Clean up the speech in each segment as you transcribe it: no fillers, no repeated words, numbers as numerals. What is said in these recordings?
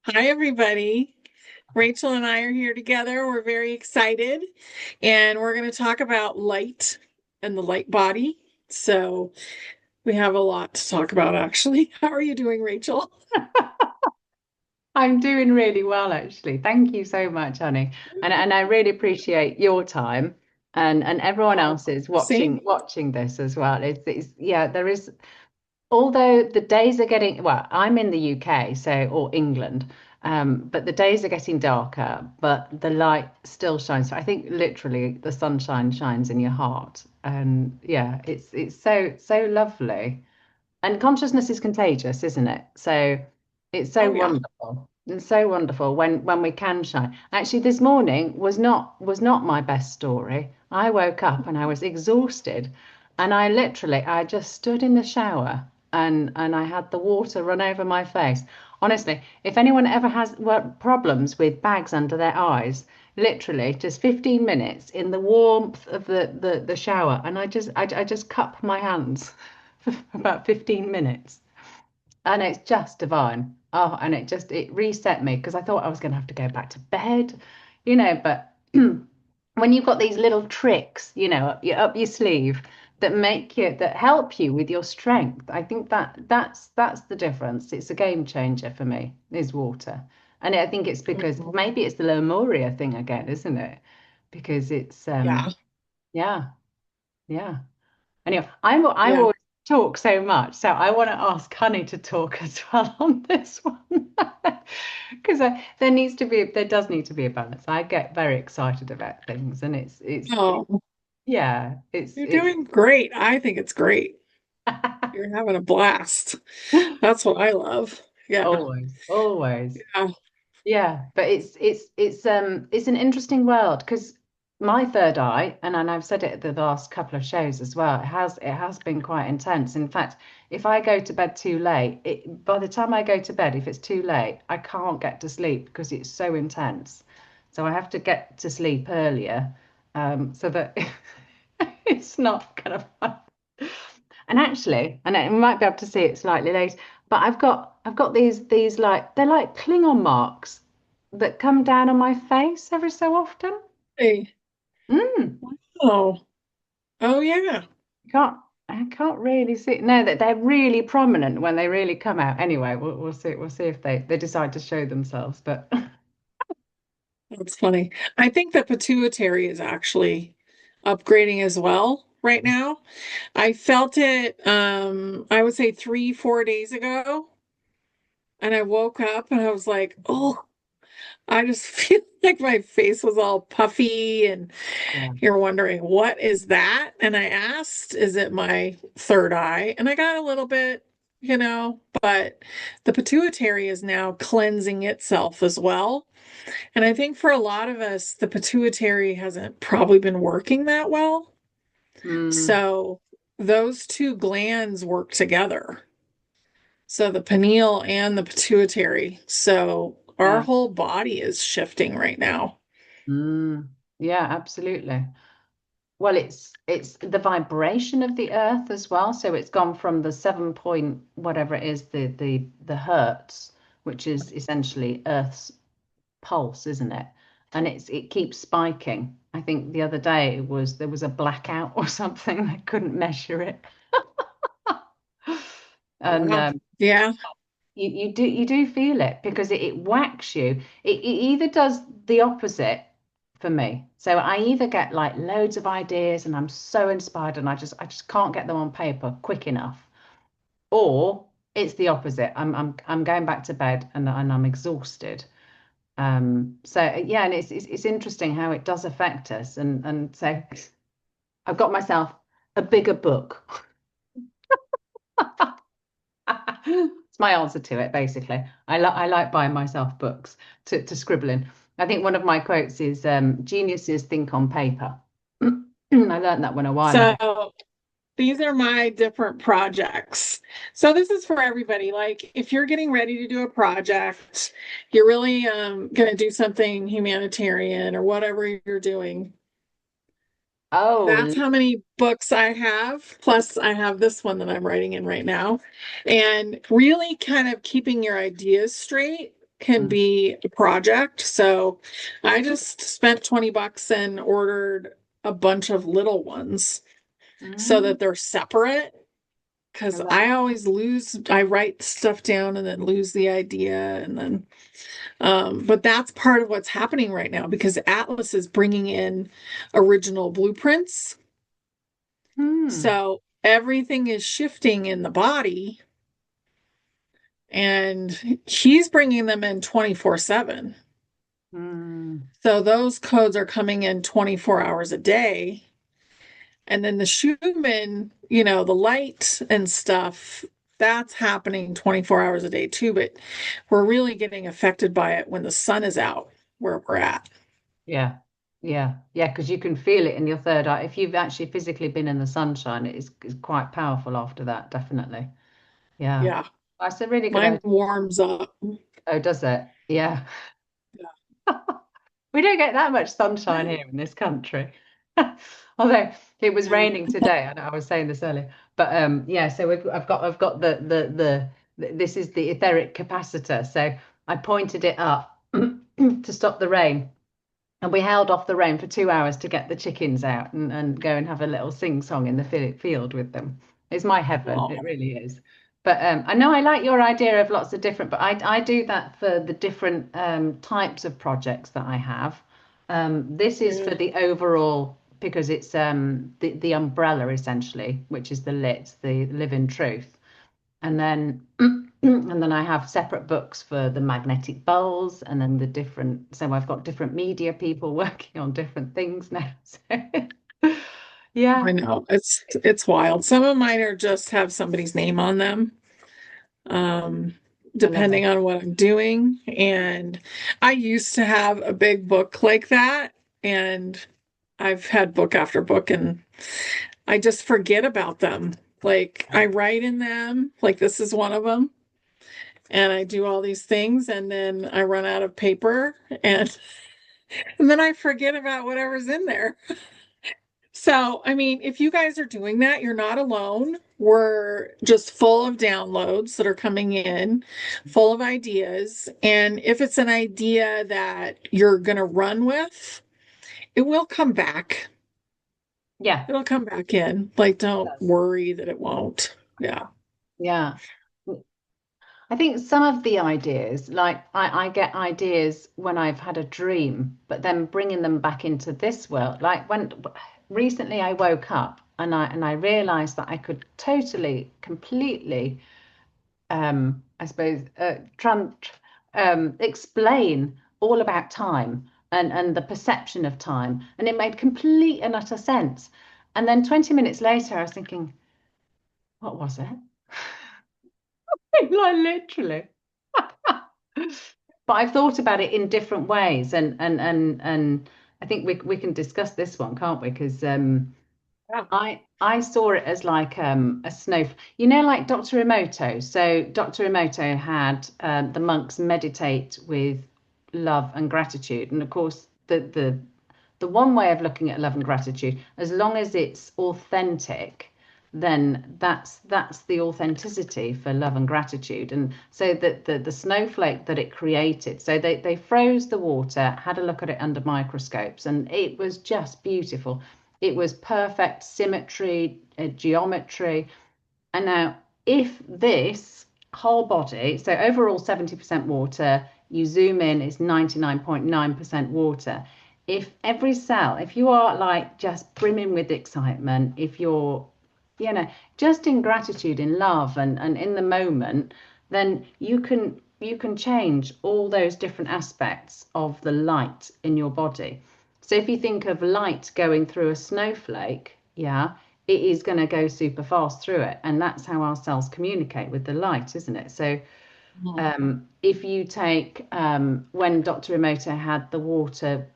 Hi, everybody. Rachel and I are here together. We're very excited, and we're going to talk about light and the light body. So, we have a lot to talk about, actually. How are you doing, Rachel? I'm doing really well, actually. Thank you so much, honey. And I really appreciate your time and everyone Oh, else's same. watching this as well. It's yeah, there is although the days are getting I'm in the UK, so or England, but the days are getting darker, but the light still shines. So I think literally the sunshine shines in your heart. And yeah, it's so lovely. And consciousness is contagious, isn't it? So it's so Oh, yeah. wonderful. It's so wonderful when we can shine. Actually, this morning was not my best story. I woke up and I was exhausted, and I just stood in the shower and I had the water run over my face. Honestly, if anyone ever has problems with bags under their eyes, literally just 15 minutes in the warmth of the shower, and I just cup my hands for about 15 minutes, and it's just divine. Oh, and it reset me because I thought I was going to have to go back to bed, but when you've got these little tricks, up your sleeve that help you with your strength, I think that's the difference. It's a game changer for me, is water. And I think it's because Mhm. maybe it's the Lemuria thing again, isn't it? Because it's Yeah. yeah, yeah. Anyway, I Yeah. always talk so much, so I want to ask Honey to talk as well on this one because there does need to be a balance. I get very excited about things, and Oh, yeah, you're it's doing great. I think it's great. You're having a blast. That's what I love. Yeah. always. Yeah. Yeah, but it's an interesting world because my third eye, and I've said it the last couple of shows as well, it has been quite intense. In fact, if I go to bed too late, by the time I go to bed, if it's too late, I can't get to sleep because it's so intense. So I have to get to sleep earlier, so that it's not kind of. And actually, and I might be able to see it slightly later, but I've got these like they're like Klingon marks that come down on my face every so often. Hey. Mm, Oh. Oh, yeah. can't I can't really see. No, that they're really prominent when they really come out. Anyway, we'll see if they decide to show themselves. But That's funny. I think the pituitary is actually upgrading as well right now. I felt it, I would say 3, 4 days ago, and I woke up and I was like, oh, I just feel like my face was all puffy, and yeah, you're wondering, what is that? And I asked, is it my third eye? And I got a little bit, but the pituitary is now cleansing itself as well. And I think for a lot of us, the pituitary hasn't probably been working that well. mm, So those two glands work together. So the pineal and the pituitary. So our yeah, whole body is shifting right now. mm, yeah, absolutely. Well, it's the vibration of the earth as well. So it's gone from the 7 point whatever it is, the hertz, which is essentially Earth's pulse, isn't it? And it keeps spiking. I think the other day there was a blackout or something. I couldn't measure it. And Wow. Yeah. you do feel it because it whacks you. It either does the opposite for me. So I either get like loads of ideas and I'm so inspired and I just can't get them on paper quick enough, or it's the opposite. I'm going back to bed and I'm exhausted. So yeah, and it's interesting how it does affect us. And so I've got myself a bigger book. It's my answer to it, basically. I like buying myself books to scribble in. I think one of my quotes is geniuses think on paper. I learned that one a while ago. So these are my different projects. So this is for everybody. Like if you're getting ready to do a project, you're really going to do something humanitarian or whatever you're doing. That's Oh, how many books I have. Plus, I have this one that I'm writing in right now. And really kind of keeping your ideas straight. can Mm. be a project. So I just spent $20 and ordered a bunch of little ones so Mm. that they're separate. Because And that, I always lose, I write stuff down and then lose the idea. And then, but that's part of what's happening right now because Atlas is bringing in original blueprints. mm, So everything is shifting in the body and he's bringing them in 24/7. mm, So those codes are coming in 24 hours a day. And then the Schumann, the light and stuff, that's happening 24 hours a day too. But we're really getting affected by it when the sun is out where we're at. yeah, yeah, because you can feel it in your third eye. If you've actually physically been in the sunshine, it's quite powerful after that, definitely. Yeah. Yeah, That's a really good mine idea. warms up. Oh, does it? Yeah. Yeah. We don't get that much sunshine here in this country. Although it was raining today, I know I was saying this earlier. But yeah, so I've got this is the etheric capacitor. So I pointed it up to stop the rain. And we held off the rain for 2 hours to get the chickens out and go and have a little sing song in the field with them. It's my heaven, it Oh, really is. But I know I like your idea of lots of different, but I do that for the different types of projects that I have. This is for yeah. the overall because it's the umbrella essentially, which is the lit, the living truth. And then and then I have separate books for the magnetic bowls and then the different, so I've got different media people working on different things now. So I yeah, know. It's wild. Some of mine are just have somebody's name on them. Um, I love depending on what I'm doing. And I used to have a big book like that, and I've had book after book, and I just forget about them. Like I write in them, like this is one of them, and I do all these things, and then I run out of paper, and and then I forget about whatever's in there. So, I mean, if you guys are doing that, you're not alone. We're just full of downloads that are coming in, full of ideas. And if it's an idea that you're going to run with, it will come back. yeah, It'll come back in. Like, don't worry that it won't. Yeah. yeah. I think some of the ideas, like I get ideas when I've had a dream, but then bringing them back into this world. Like when recently I woke up and I realized that I could totally, completely I suppose, explain all about time and the perception of time. And it made complete and utter sense. And then 20 minutes later, I was thinking, what was it? Like literally. But I've thought about it in different ways, and I think we can discuss this one, can't we? Because Yeah. I saw it as like a snow, like Dr. Emoto. So Dr. Emoto had the monks meditate with love and gratitude, and of course the one way of looking at love and gratitude, as long as it's authentic, then that's the authenticity for love and gratitude. And so the snowflake that it created, so they froze the water, had a look at it under microscopes, and it was just beautiful. It was perfect symmetry, geometry. And now, if this whole body, so overall 70% water, you zoom in, it's 99.9% water. If every cell, if you are like just brimming with excitement, if you're, just in gratitude, in love and in the moment, then you can change all those different aspects of the light in your body. So if you think of light going through a snowflake, yeah, it is going to go super fast through it. And that's how our cells communicate with the light, isn't it? So Mhm. if you take when Dr. Emoto had the water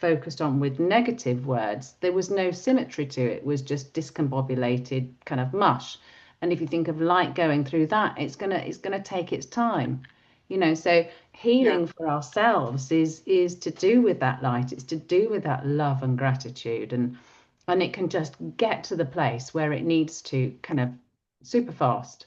focused on with negative words, there was no symmetry to it. It was just discombobulated kind of mush. And if you think of light going through that, it's gonna take its time. So Yeah. healing for ourselves is to do with that light. It's to do with that love and gratitude, and it can just get to the place where it needs to kind of super fast.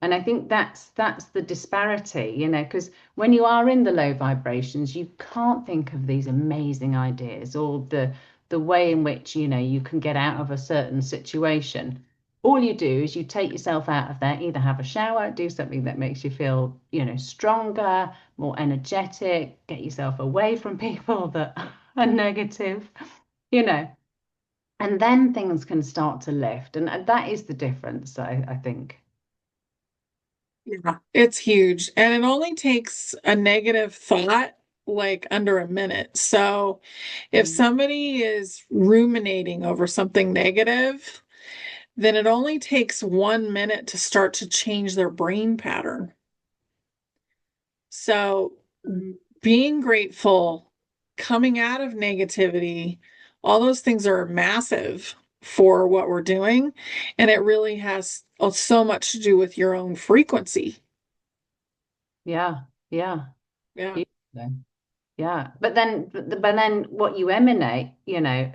And I think that's the disparity, because when you are in the low vibrations, you can't think of these amazing ideas or the way in which, you can get out of a certain situation. All you do is you take yourself out of there, either have a shower, do something that makes you feel, stronger, more energetic, get yourself away from people that are negative, you know, and then things can start to lift. And that is the difference, I think. Yeah, it's huge. And it only takes a negative thought like under a minute. So if Mm. somebody is ruminating over something negative, then it only takes 1 minute to start to change their brain pattern. So being grateful, coming out of negativity, all those things are massive for what we're doing. And it really has so much to do with your own frequency. Yeah, yeah. Yeah. Beautiful. Yeah, but then what you emanate,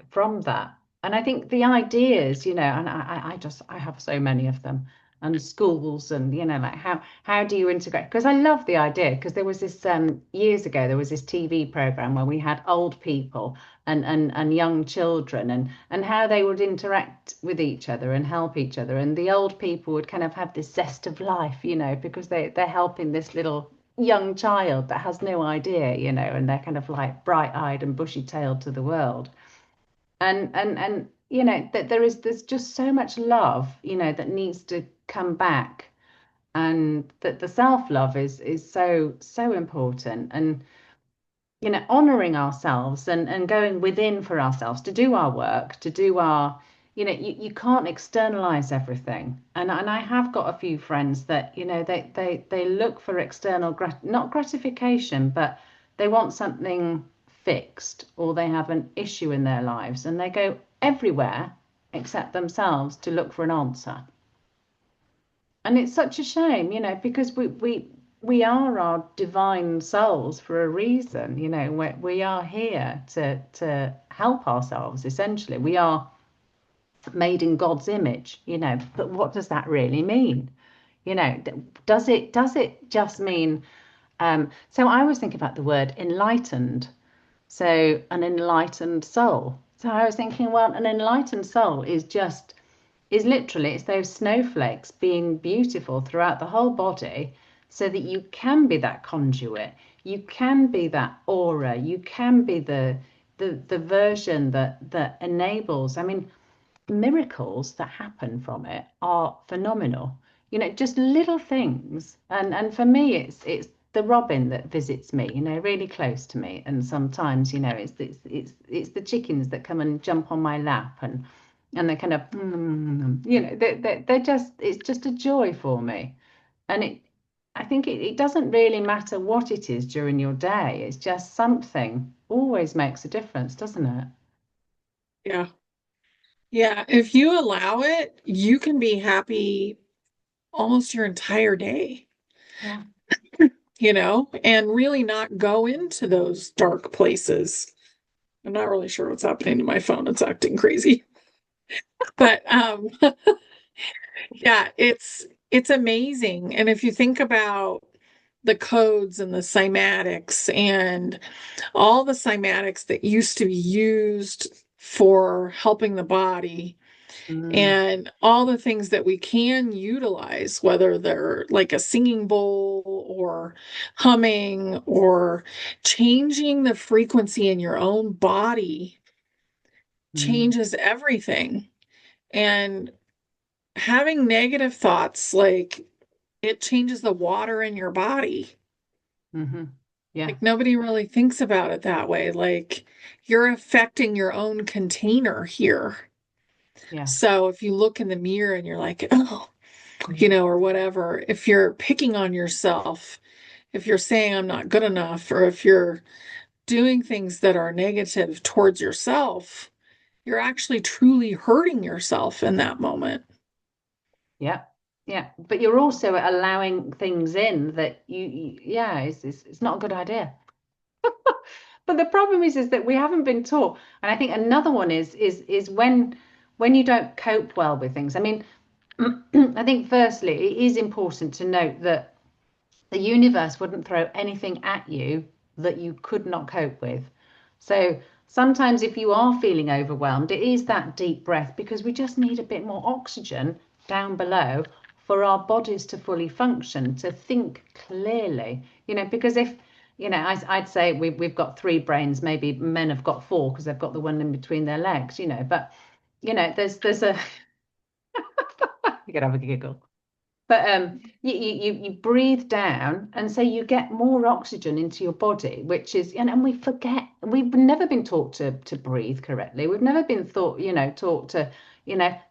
from that, and I think the ideas, and I have so many of them, and schools, and like how do you integrate? Because I love the idea, because there was this years ago there was this TV program where we had old people and young children, and how they would interact with each other and help each other, and the old people would kind of have this zest of life, because they're helping this little young child that has no idea, and they're kind of like bright-eyed and bushy-tailed to the world. And that there's just so much love, that needs to come back, and that the self-love is so important. And honoring ourselves and going within for ourselves to do our work, to do our, you can't externalize everything. And I have got a few friends that, they look for external, not gratification, but they want something fixed, or they have an issue in their lives, and they go everywhere except themselves to look for an answer. And it's such a shame, because we are our divine souls for a reason. We are here to help ourselves. Essentially, we are made in God's image. But what does that really mean? Does it just mean? So I was thinking about the word enlightened. So an enlightened soul. So I was thinking, well, an enlightened soul is literally, it's those snowflakes being beautiful throughout the whole body, so that you can be that conduit, you can be that aura, you can be the version that enables. I mean, miracles that happen from it are phenomenal. Just little things. And for me, it's the robin that visits me, really close to me. And sometimes, it's the chickens that come and jump on my lap, and they kind of, they're just, it's just a joy for me. And I think it doesn't really matter what it is during your day. It's just something always makes a difference, doesn't it? Yeah. Yeah. If you allow it, you can be happy almost your entire day, Yeah. and really not go into those dark places. I'm not really sure what's happening to my phone. It's acting crazy. But yeah, it's amazing. And if you think about the codes and the cymatics and all the cymatics that used to be used for helping the body, Mm, and all the things that we can utilize, whether they're like a singing bowl or humming or changing the frequency in your own body mm, changes everything. And having negative thoughts, like it changes the water in your body. hmm. Yeah. Like nobody really thinks about it that way. Like you're affecting your own container here. Yeah. So if you look in the mirror and you're like, oh, or whatever, if you're picking on yourself, if you're saying I'm not good enough, or if you're doing things that are negative towards yourself, you're actually truly hurting yourself in that moment. Yeah, yeah, but you're also allowing things in that yeah, it's not a good idea. But the problem is that we haven't been taught, and I think another one is when you don't cope well with things. I mean, I think firstly, it is important to note that the universe wouldn't throw anything at you that you could not cope with. So sometimes if you are feeling overwhelmed, it is that deep breath because we just need a bit more oxygen down below for our bodies to fully function, to think clearly. Because if, I'd say we've got three brains, maybe men have got four because they've got the one in between their legs, but there's a you could have a giggle. But you breathe down, and so you get more oxygen into your body, which is, and we forget, we've never been taught to breathe correctly. We've never been taught to,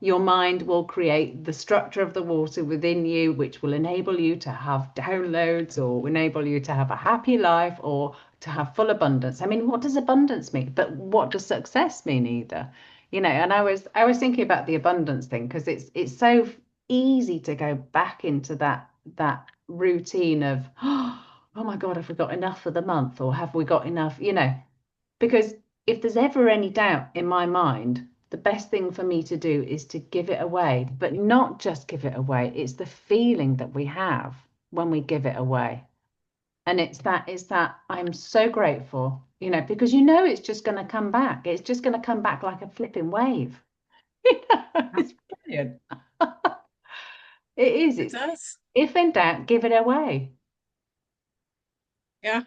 your mind will create the structure of the water within you, which will enable you to have downloads or enable you to have a happy life or to have full abundance. I mean, what does abundance mean? But what does success mean either? And I was thinking about the abundance thing because it's so easy to go back into that routine of oh my God, have we got enough for the month or have we got enough, because if there's ever any doubt in my mind, the best thing for me to do is to give it away, but not just give it away. It's the feeling that we have when we give it away. And it's that I'm so grateful, because it's just going to come back. It's just going to come back like a flipping wave. It's brilliant. It is. It It's does. if in doubt, give it away. Yeah.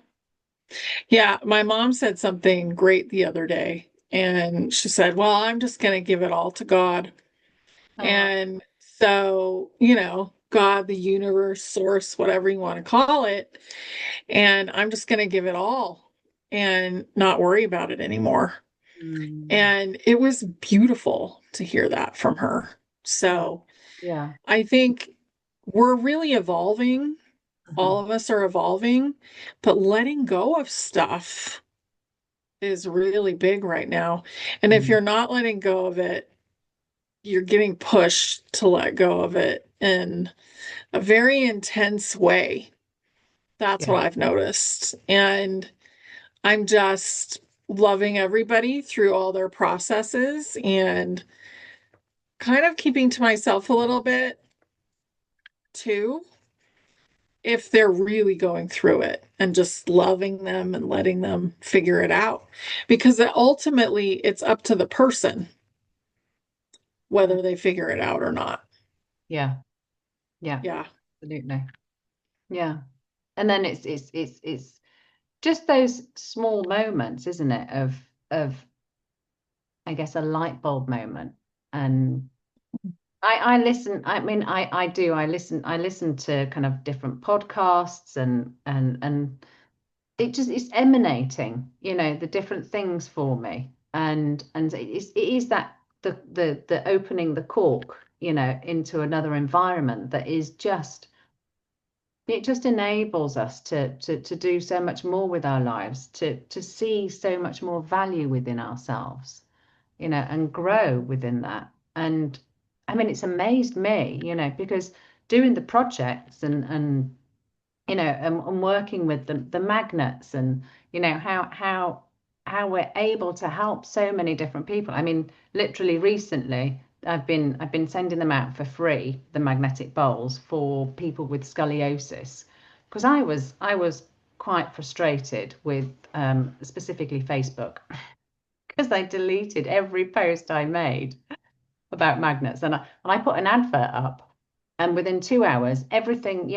Yeah. My mom said something great the other day, and she said, well, I'm just going to give it all to God. Oh, And so, God, the universe, source, whatever you want to call it. And I'm just going to give it all and not worry about it anymore. mm, And it was beautiful to hear that from her. yeah, So yeah. I think we're really evolving. All Mhm, of us are evolving, but letting go of stuff is really big right now. And if mm, you're not letting go of it, you're getting pushed to let go of it in a very intense way. That's yeah, what I've noticed. And I'm just loving everybody through all their processes and kind of keeping to myself a little bit too, if they're really going through it and just loving them and letting them figure it out. Because ultimately, it's up to the person mm, whether they figure it out or not. yeah, yeah, Yeah. absolutely. Yeah. And then it's just those small moments, isn't it, of I guess a light bulb moment. And I listen, I mean, I do, I listen to kind of different podcasts and it's emanating, the different things for me. And it is that the opening the cork, into another environment that is just it just enables us to do so much more with our lives, to see so much more value within ourselves, and grow within that. And I mean, it's amazed me, because doing the projects and working with the magnets and how we're able to help so many different people. I mean, literally recently, I've been sending them out for free, the magnetic bowls for people with scoliosis, because I was quite frustrated with specifically Facebook because they deleted every post I made about magnets. And I put an advert up, and within 2 hours, everything,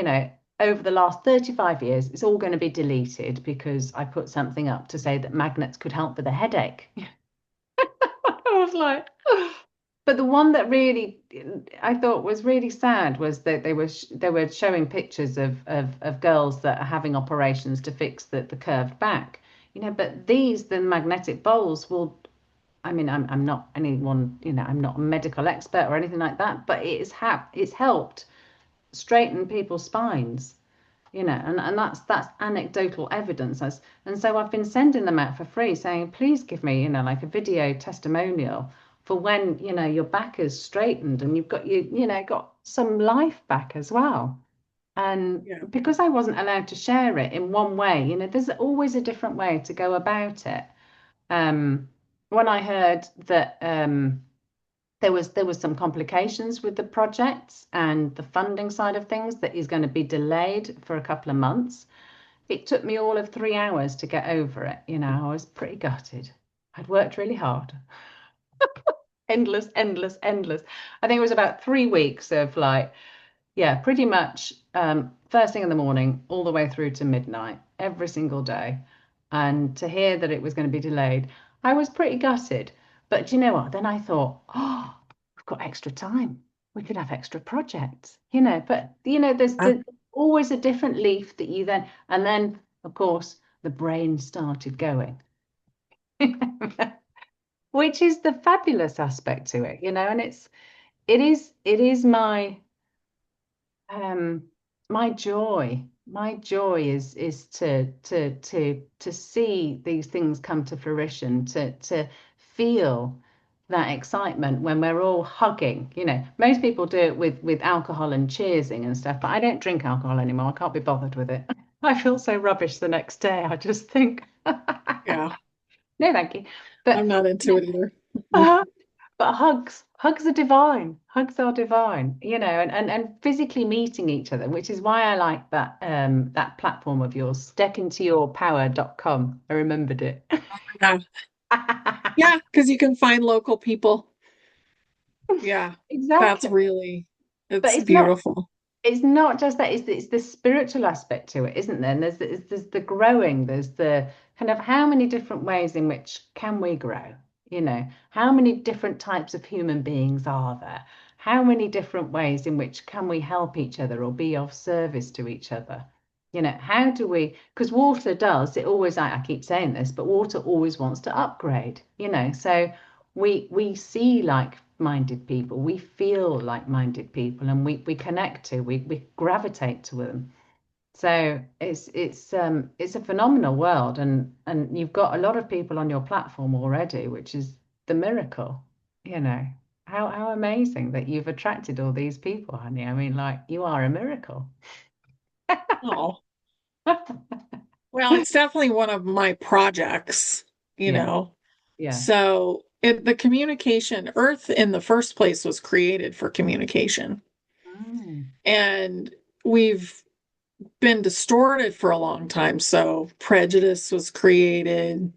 over the last 35 years, it's all going to be deleted because I put something up to say that magnets could help with a headache. I was like, but the one that really I thought was really sad was that they were showing pictures of girls that are having operations to fix the curved back. But the magnetic bowls will, I mean, I'm not anyone, I'm not a medical expert or anything like that, but it's helped straighten people's spines, and that's anecdotal evidence. And so I've been sending them out for free, saying, please give me, like a video testimonial for when, your back is straightened and you've got got some life back as well. And Yeah. because I wasn't allowed to share it in one way, there's always a different way to go about it. um, when I heard that there was some complications with the projects and the funding side of things that is going to be delayed for a couple of months. It took me all of 3 hours to get over it. I was pretty gutted. I'd worked really hard. Endless, endless, endless. I think it was about 3 weeks of like, yeah, pretty much first thing in the morning, all the way through to midnight, every single day. And to hear that it was going to be delayed, I was pretty gutted. But do you know what? Then I thought, oh, we've got extra time. We could have extra projects, But, Uh, there's always a different leaf that you then, and then, of course, the brain started going, which is the fabulous aspect to it, and it is um, my joy. My joy is to see these things come to fruition, to feel that excitement when we're all hugging. Most people do it with alcohol and cheersing and stuff, but I don't drink alcohol anymore. I can't be bothered with it. I feel so rubbish the next day. I just think, yeah, no, thank you. But I'm not into it either. But hugs are divine. Hugs are divine, and physically meeting each other, which is why I like that platform of yours, stepintoyourpower.com. I remembered it. Yeah, yeah, because you can find local people. Yeah, that's Exactly. really, But it's it's not beautiful. it's not just that, it's the spiritual aspect to it, isn't there? And there's the growing, there's the kind of how many different ways in which can we grow? How many different types of human beings are there? How many different ways in which can we help each other or be of service to each other? How do we, because water does, it always, I keep saying this, but water always wants to upgrade, so we see like-minded people, we feel like-minded people, and we connect to, we gravitate to them. So it's a phenomenal world, and you've got a lot of people on your platform already, which is the miracle, you know. How amazing that you've attracted all these people, honey. I mean, like, you are a miracle. Oh, well, it's definitely one of my projects, you Yeah, know. yeah. So the communication, Earth in the first place was created for communication. Mm, And we've been distorted for a long time. So prejudice was created,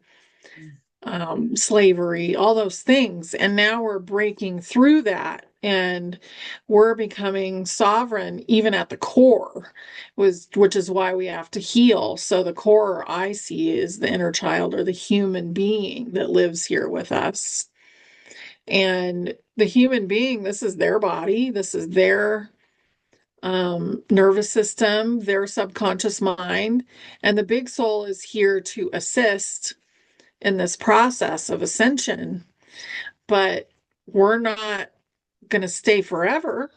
slavery, all those things. And now we're breaking through that and we're becoming sovereign even at the core, which is why we have to heal. So the core I see is the inner child or the human being that lives here with us. And the human being, this is their body, this is their nervous system, their subconscious mind. And the big soul is here to assist in this process of ascension, but we're not going to stay forever.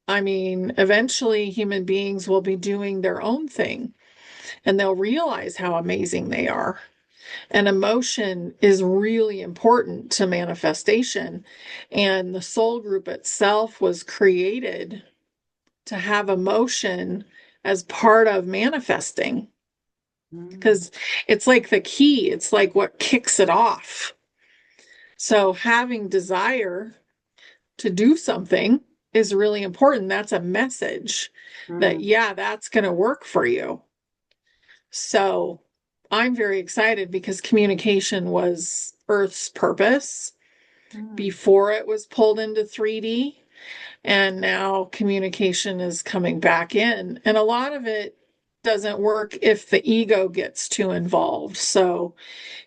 I mean, eventually human beings will be doing their own thing and they'll realize how amazing they are. And emotion is really important to manifestation. And the soul group itself was created to have emotion as part of manifesting mm, because it's like the key, it's like what kicks it off. So having desire to do something is really important. That's a message that, mm, yeah, that's going to work for you. So I'm very excited because communication was Earth's purpose mm, before it was pulled into 3D. And now communication is coming back in. And a lot of it doesn't work if the ego gets too involved. So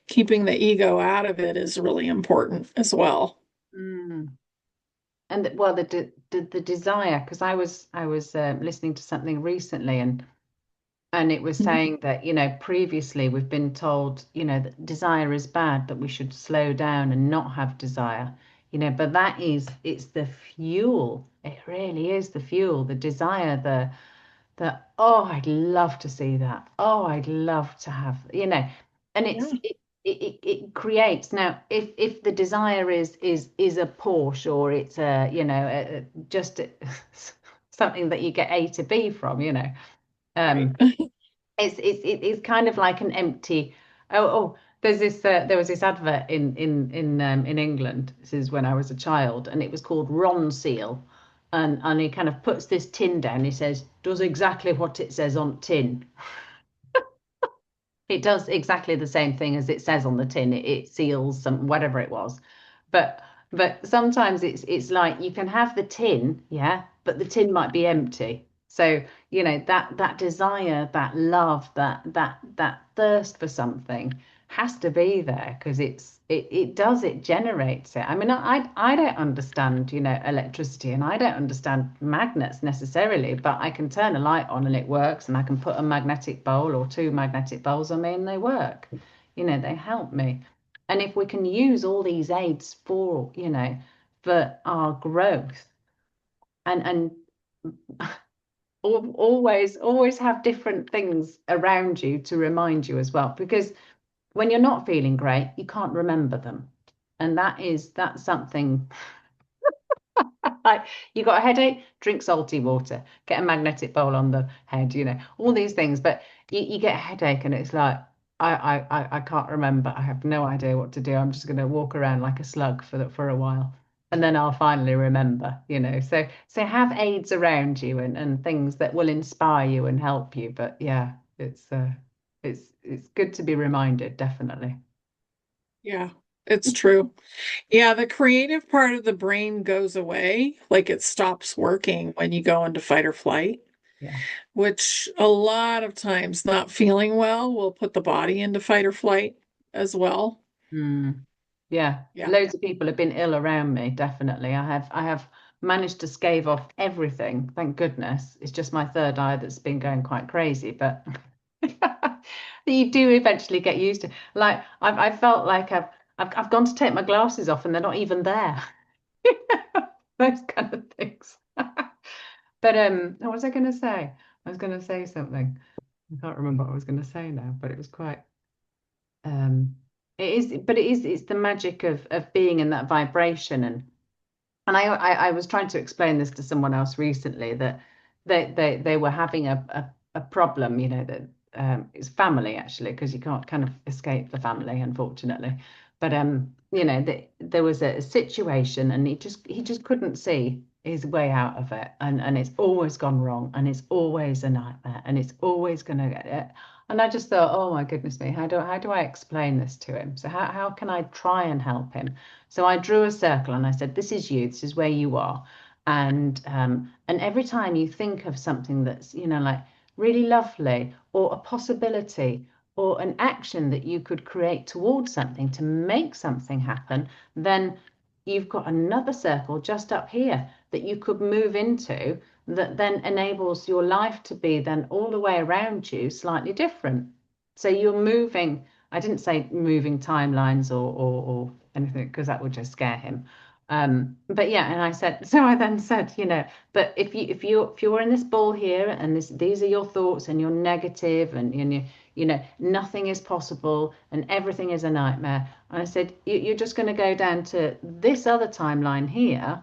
keeping the ego out of it is really important as well. mm. And well, the desire, because I was listening to something recently, and it was Mhm. saying that, previously we've been told, that desire is bad, that we should slow down and not have desire, but it's the fuel. It really is the fuel, the desire, oh, I'd love to see that. Oh, I'd love to have, and Yeah, it creates. Now, if the desire is a Porsche, or it's just something that you get A to B from, right. um, it's kind of like an empty. Oh, There was this advert in England. This is when I was a child, and it was called Ron Seal, and he kind of puts this tin down. He says, "Does exactly what it says on tin." It does exactly the same thing as it says on the tin. It seals some whatever it was, but sometimes it's like you can have the tin, yeah, but the tin might be empty. So that desire, that love, that thirst for something has to be there because it generates it. I mean, I don't understand electricity, and I don't understand magnets necessarily, but I can turn a light on and it works, and I can put a magnetic bowl or two magnetic bowls on me and they work. They help me. And if we can use all these aids for our growth, and always have different things around you to remind you as well, because when you're not feeling great, you can't remember them. And that's something like, you got a headache, drink salty water, get a magnetic bowl on the head, all these things. But you get a headache and it's like, I can't remember. I have no idea what to do. I'm just going to walk around like a slug for a while. And then I'll finally remember, So have aids around you and things that will inspire you and help you. But yeah, it's good to be reminded, definitely. Yeah, it's true. Yeah, the creative part of the brain goes away, like it stops working when you go into fight or flight, Yeah. which a lot of times not feeling well will put the body into fight or flight as well. Mm. Yeah, Yeah. loads of people have been ill around me, definitely. I have managed to stave off everything, thank goodness. It's just my third eye that's been going quite crazy, but you do eventually get used to. Like I felt like I've gone to take my glasses off and they're not even there. Those kind of things. But what was I going to say? I was going to say something. I can't remember what I was going to say now, but it was quite it is, but it's the magic of being in that vibration. And I was trying to explain this to someone else recently, that they were having a problem, that it's family actually, because you can't kind of escape the family, unfortunately. But there was a situation, and he just couldn't see his way out of it, and it's always gone wrong, and it's always a nightmare, and it's always gonna get it. And I just thought, oh my goodness me, how do I explain this to him? So how can I try and help him? So I drew a circle and I said, "This is you. This is where you are." And every time you think of something that's, like really lovely, or a possibility, or an action that you could create towards something to make something happen, then you've got another circle just up here that you could move into, that then enables your life to be then all the way around you slightly different. So you're moving. I didn't say moving timelines or anything, because that would just scare him. But yeah, and I then said, but if you're in this ball here, and these are your thoughts, and you're negative, and nothing is possible and everything is a nightmare. And I said, you're just going to go down to this other timeline here,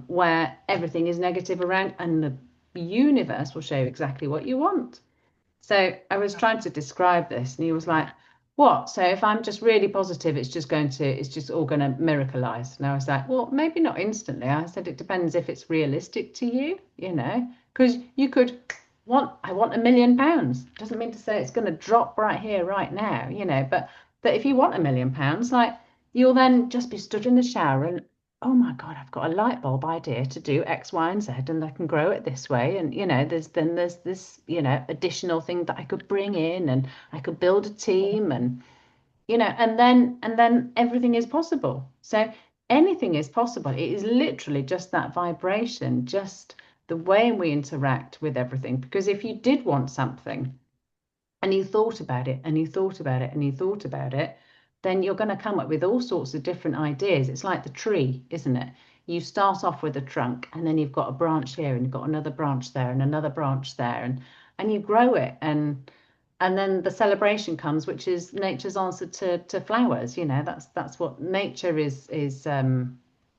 where everything is negative around, and the universe will show you exactly what you want. So I was trying to describe this, and he was like, "What? So if I'm just really positive, it's just all going to miracleize?" And I was like, "Well, maybe not instantly." I said, "It depends if it's realistic to you, because you could I want £1 million. Doesn't mean to say it's going to drop right here, right now, But if you want £1 million, like, you'll then just be stood in the shower and, oh my God, I've got a light bulb idea to do X, Y, and Z, and I can grow it this way. And, there's this, additional thing that I could bring in, and I could build a team, and, and then everything is possible. So anything is possible. It is literally just that vibration, just the way we interact with everything. Because if you did want something, and you thought about it, and you thought about it, and you thought about it, then you're going to come up with all sorts of different ideas. It's like the tree, isn't it? You start off with a trunk, and then you've got a branch here, and you've got another branch there, and another branch there, and you grow it, and then the celebration comes, which is nature's answer to flowers. That's what nature is.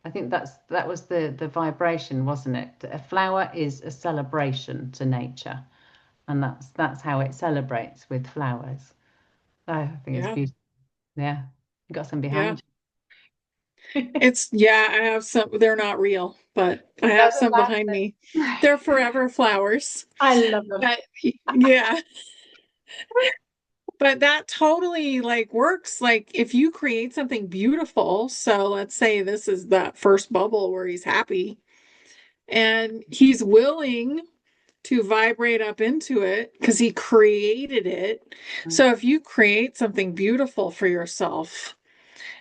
I think that was the vibration, wasn't it? A flower is a celebration to nature, and that's how it celebrates with flowers. I think it's Yeah. beautiful. Yeah. You got some Yeah. behind you. Yeah, I have some, they're not real, but I have Doesn't some behind matter. me. They're forever flowers. I love them. But yeah, but that totally like works. Like if you create something beautiful, so let's say this is that first bubble where he's happy and he's willing to vibrate up into it because he created it. Mm. So if you create something beautiful for yourself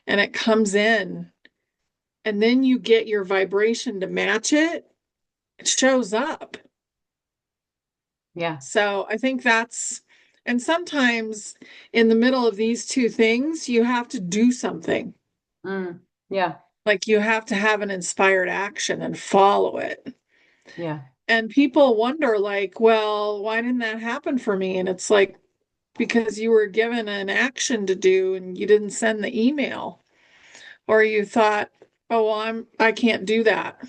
and it comes in and then you get your vibration to match it, it shows up. Yeah. So I think that's, and sometimes in the middle of these two things, you have to do something. Mm. Yeah. Like you have to have an inspired action and follow it. Yeah. And people wonder, like, well, why didn't that happen for me? And it's like, because you were given an action to do and you didn't send the email, or you thought, oh, well, I can't do that.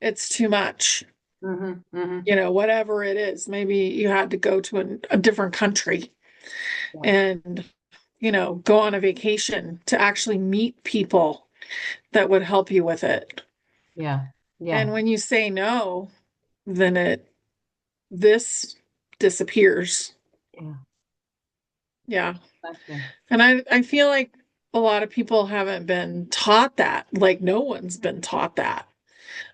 It's too much. Hmm. Hmm. Whatever it is. Maybe you had to go to a different country Yeah. and, go on a vacation to actually meet people that would help you with it. Yeah. And Yeah. when you say no, then this disappears. Yeah. Yeah. Exactly. And I feel like a lot of people haven't been taught that. Like no one's been taught that.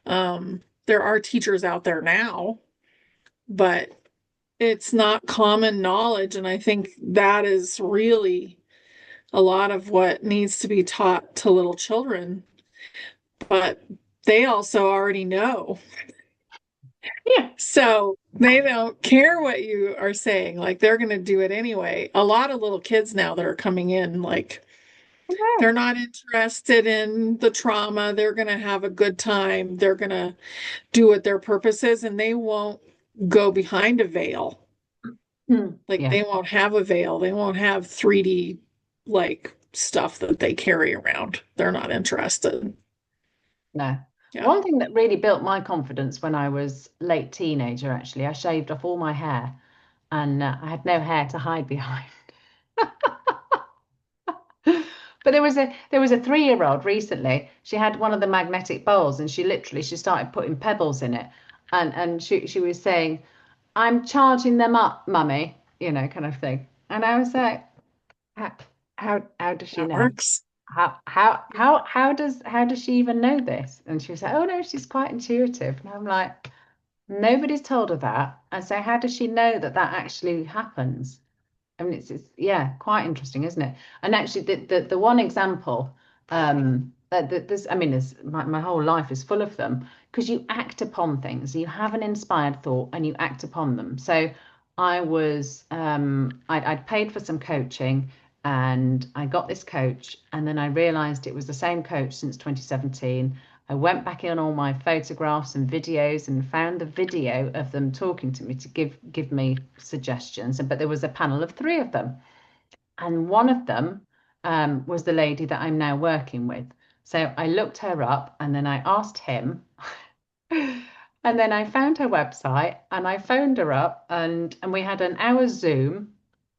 There are teachers out there now, but it's not common knowledge. And I think that is really a lot of what needs to be taught to little children. But they also already know. Yeah. So they don't care what you are saying. Like they're going to do it anyway. A lot of little kids now that are coming in, like Yeah. they're not interested in the trauma. They're going to have a good time. They're going to do what their purpose is, and they won't go behind a veil. Mm. Like Yeah. they won't have a veil. They won't have 3D like stuff that they carry around. They're not interested. No. Yeah. One thing that really built my confidence when I was late teenager, actually, I shaved off all my hair and I had no hair to hide behind. But there was a 3-year-old recently. She had one of the magnetic bowls and she started putting pebbles in it. And she was saying, I'm charging them up, mummy, kind of thing. And I was like, how how does she That know? works. How does she even know this? And she was like, oh no, she's quite intuitive. And I'm like, nobody's told her that. And so how does she know that that actually happens? I mean, it's yeah, quite interesting, isn't it? And actually, the one example, there's, I mean, my whole life is full of them because you act upon things. You have an inspired thought and you act upon them. So I'd paid for some coaching and I got this coach, and then I realized it was the same coach since 2017. I went back in all my photographs and videos and found the video of them talking to me to give me suggestions. But there was a panel of 3 of them, and one of them was the lady that I'm now working with. So I looked her up, and then I asked him, and then I found her website, and I phoned her up, and we had an hour's Zoom.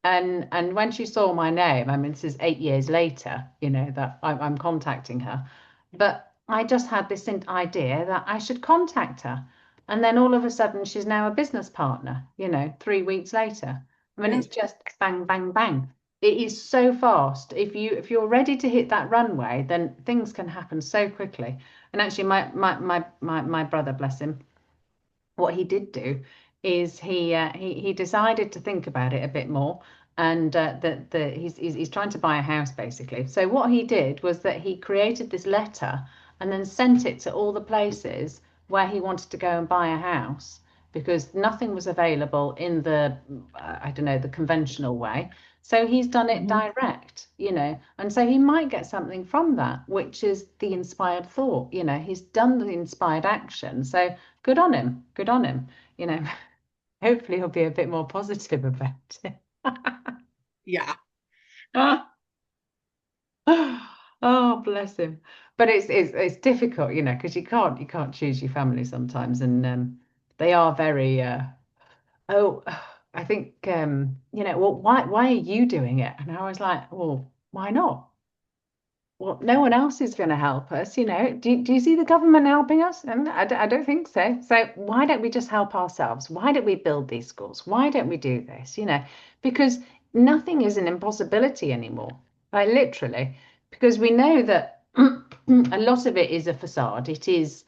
And when she saw my name, I mean, this is 8 years later, that I'm contacting her. But I just had this idea that I should contact her. And then all of a sudden, she's now a business partner, 3 weeks later. I mean, Yeah. it's just bang, bang, bang. It is so fast. If you're ready to hit that runway, then things can happen so quickly. And actually, my brother, bless him, what he did do is he decided to think about it a bit more, and he's trying to buy a house basically. So what he did was that he created this letter and then sent it to all the places where he wanted to go and buy a house because nothing was available in the I don't know, the conventional way. So he's done it Mhm. direct, and so he might get something from that, which is the inspired thought. He's done the inspired action. So good on him. Good on him. You know, hopefully he'll be a bit more positive about it. Yeah. Oh, bless him. But it's difficult, because you can't choose your family sometimes, and they are very. Oh, I think well, why are you doing it? And I was like, oh. Why not? Well, no one else is going to help us, you know. Do you see the government helping us? And I don't think so. So why don't we just help ourselves? Why don't we build these schools? Why don't we do this? You know, because nothing is an impossibility anymore. Like literally, because we know that a lot of it is a facade. It is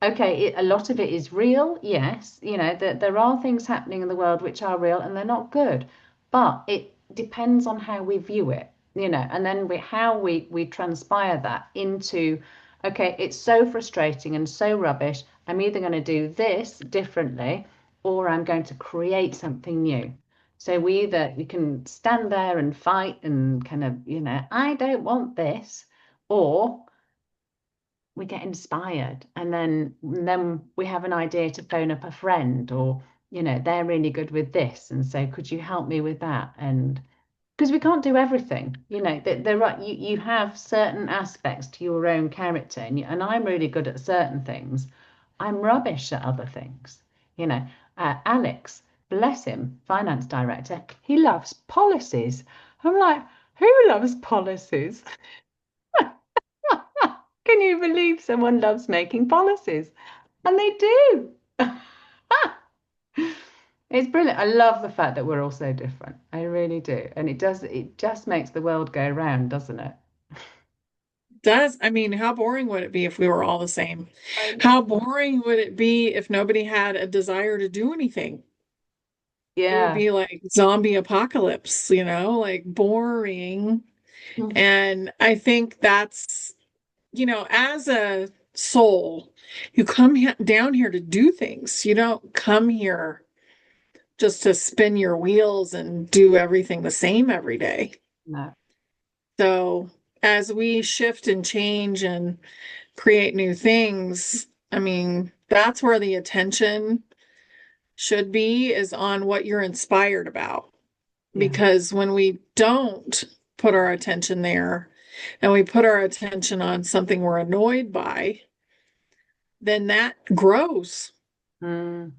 okay, a lot of it is real, yes. You know, that there are things happening in the world which are real and they're not good, but it depends on how we view it, you know, and then how we transpire that into, okay, it's so frustrating and so rubbish. I'm either going to do this differently or I'm going to create something new. So we can stand there and fight and kind of, you know, I don't want this, or we get inspired and then we have an idea to phone up a friend, or you know they're really good with this and say could you help me with that, and because we can't do everything, you know, there are you have certain aspects to your own character, and I'm really good at certain things, I'm rubbish at other things, you know. Alex, bless him, finance director, he loves policies. I'm like, who loves policies? Can you believe someone loves making policies? And they do. It's brilliant. I love the fact that we're all so different. I really do. And it just makes the world go round, doesn't it? Does, I mean, how boring would it be if we were all the same? I How know. boring would it be if nobody had a desire to do anything? It would Yeah. be like zombie apocalypse, like boring. Mm. And I think that's, as a soul, you come down here to do things. You don't come here just to spin your wheels and do everything the same every day. No. So as we shift and change and create new things, I mean, that's where the attention should be, is on what you're inspired about. Yeah. Because when we don't put our attention there and we put our attention on something we're annoyed by, then that grows, Mm.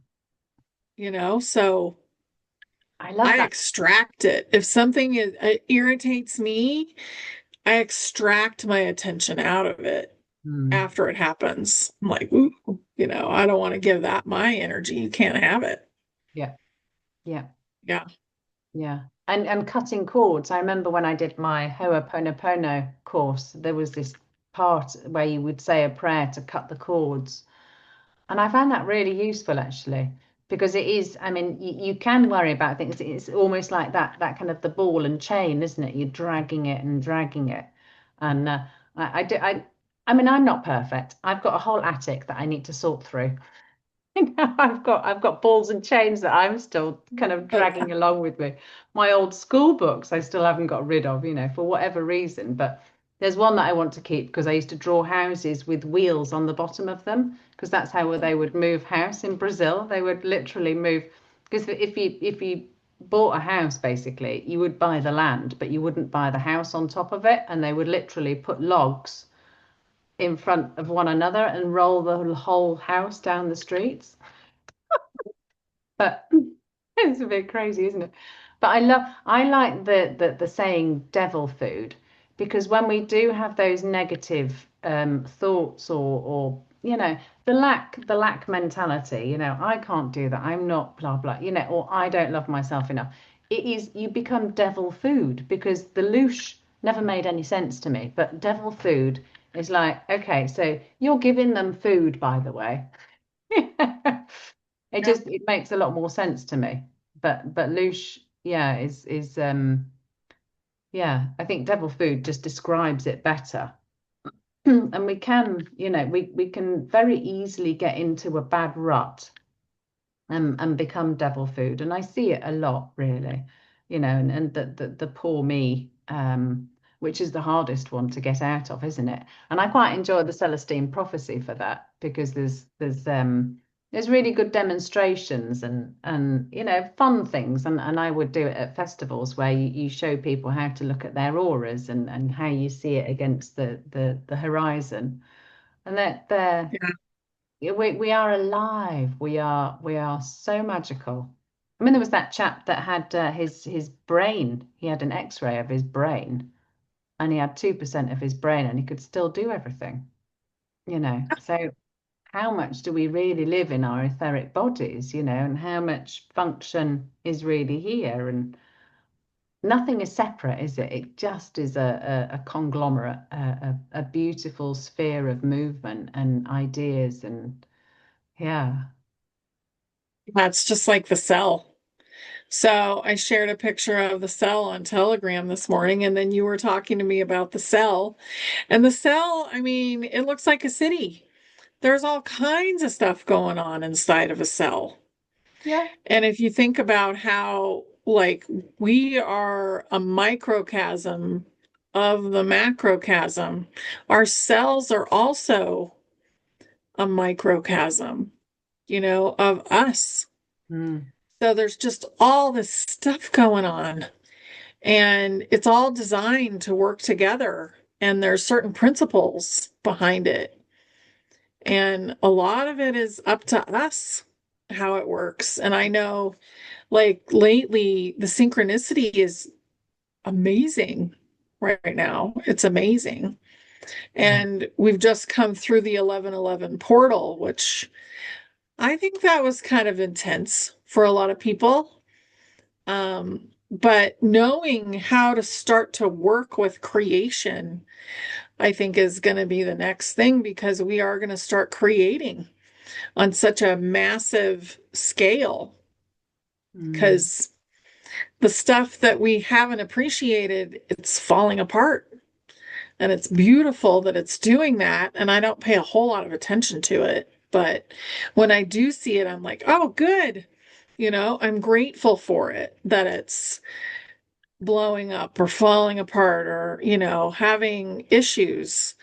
So I love I that. extract it. If something irritates me, I extract my attention out of it Mm. after it happens. I'm like, ooh, I don't want to give that my energy. You can't have it. Yeah. Yeah. Yeah. Yeah. And cutting cords. I remember when I did my Ho'oponopono course, there was this part where you would say a prayer to cut the cords. And I found that really useful actually, because it is, I mean, you can worry about things. It's almost like that kind of the ball and chain, isn't it? You're dragging it and dragging it. And I mean, I'm not perfect. I've got a whole attic that I need to sort through. I've got balls and chains that I'm still kind of Oh, yeah. dragging along with me. My old school books I still haven't got rid of, for whatever reason. But there's one that I want to keep because I used to draw houses with wheels on the bottom of them, because that's how they would move house in Brazil. They would literally move, because if you bought a house, basically, you would buy the land, but you wouldn't buy the house on top of it, and they would literally put logs in front of one another and roll the whole house down the streets. But it's a bit crazy, isn't it? But I like the saying devil food, because when we do have those negative thoughts, or the lack mentality, I can't do that, I'm not blah blah, or I don't love myself enough. It is, you become devil food, because the loosh never made any sense to me, but devil food is like, okay, so you're giving them food, by the way. Yeah. It makes a lot more sense to me. But louche, yeah, is yeah, I think devil food just describes it better. And we can, we can very easily get into a bad rut and become devil food. And I see it a lot, really, and the poor me, which is the hardest one to get out of, isn't it? And I quite enjoy the Celestine prophecy for that, because there's really good demonstrations and fun things, and I would do it at festivals where you show people how to look at their auras and how you see it against the horizon, and that they're, Yeah. yeah, we are alive. We are so magical. I mean, there was that chap that had his brain. He had an X-ray of his brain, and he had 2% of his brain and he could still do everything, you know. So how much do we really live in our etheric bodies, you know, and how much function is really here? And nothing is separate, is it? It just is a conglomerate, a beautiful sphere of movement and ideas. And yeah, That's just like the cell. So I shared a picture of the cell on Telegram this morning, and then you were talking to me about the cell. And the cell, I mean, it looks like a city. There's all kinds of stuff going on inside of a cell. yeah. And if you think about how, like, we are a microcosm of the macrocosm, our cells are also a microcosm, of us. Mm, So there's just all this stuff going on, and it's all designed to work together. And there's certain principles behind it. And a lot of it is up to us how it works. And I know, like, lately, the synchronicity is amazing right now. It's amazing. yeah. And we've just come through the 1111 portal, which I think that was kind of intense for a lot of people. But knowing how to start to work with creation, I think is going to be the next thing, because we are going to start creating on such a massive scale, Mm, because the stuff that we haven't appreciated, it's falling apart. And it's beautiful that it's doing that. And I don't pay a whole lot of attention to it. But when I do see it, I'm like, oh, good. I'm grateful for it, that it's blowing up or falling apart, or, having issues.